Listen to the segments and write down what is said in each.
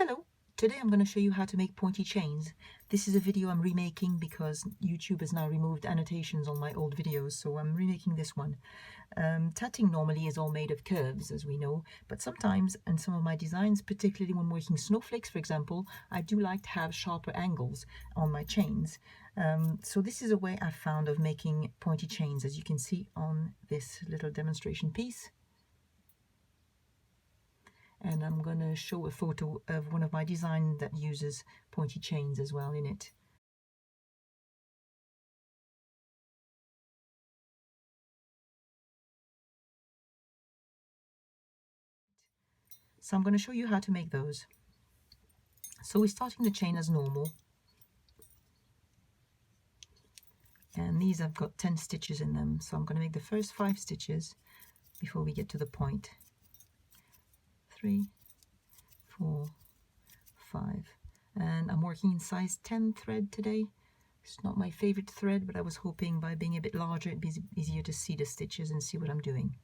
Hello! Today I'm going to show you how to make pointy chains. This is a video I'm remaking because YouTube has now removed annotations on my old videos, so I'm remaking this one. Tatting normally is all made of curves, as we know, but sometimes in some of my designs, particularly when working snowflakes, for example, I do like to have sharper angles on my chains. So this is a way I've found of making pointy chains, as you can see on this little demonstration piece. And I'm going to show a photo of one of my designs that uses pointy chains as well in it. So I'm going to show you how to make those. So we're starting the chain as normal. And these have got 10 stitches in them. So I'm going to make the first 5 stitches before we get to the point. 3, 4, 5. And I'm working in size 10 thread today. It's not my favorite thread, but I was hoping by being a bit larger it'd be easier to see the stitches and see what I'm doing.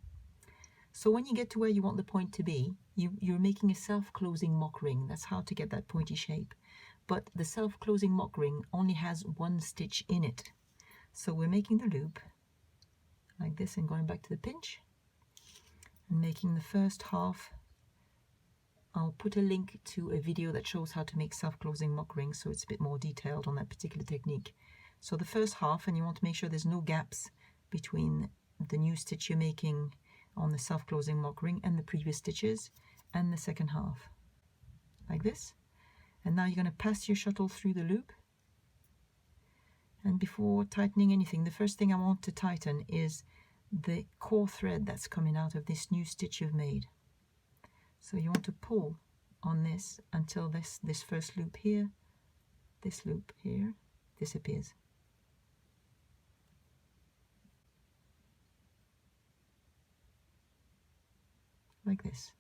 So when you get to where you want the point to be, you're making a self-closing mock ring. That's how to get that pointy shape. But the self-closing mock ring only has 1 stitch in it. So we're making the loop like this and going back to the pinch and making the first half. I'll put a link to a video that shows how to make self-closing mock rings, so it's a bit more detailed on that particular technique. So the first half, and you want to make sure there's no gaps between the new stitch you're making on the self-closing mock ring and the previous stitches, and the second half like this. And now you're going to pass your shuttle through the loop, and before tightening anything, the first thing I want to tighten is the core thread that's coming out of this new stitch you've made. So you want to pull on this until this first loop here, this loop here, disappears. Like this.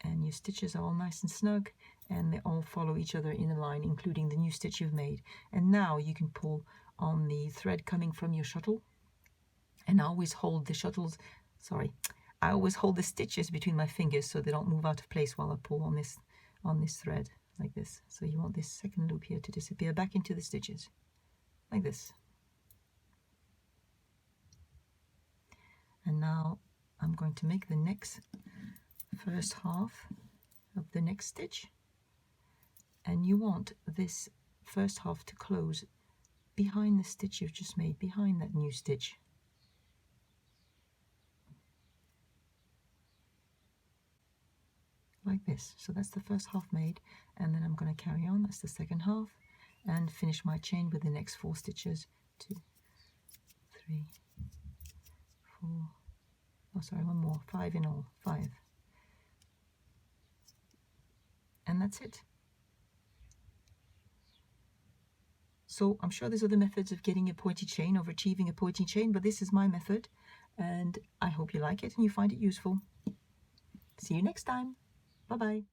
And your stitches are all nice and snug, and they all follow each other in a line, including the new stitch you've made. And now you can pull on the thread coming from your shuttle. And I always hold the shuttles, I always hold the stitches between my fingers so they don't move out of place while I pull on this thread like this. So you want this second loop here to disappear back into the stitches like this. And now I'm going to make the next first half of the next stitch, and you want this first half to close behind the stitch you've just made, behind that new stitch. Like this. So that's the first half made, and then I'm going to carry on. That's the second half, and finish my chain with the next 4 stitches. 2, 3, 4, oh sorry, one more, 5 in all, 5. And that's it. So I'm sure there's other methods of getting a pointy chain, of achieving a pointy chain, but this is my method, and I hope you like it and you find it useful. See you next time. Bye-bye.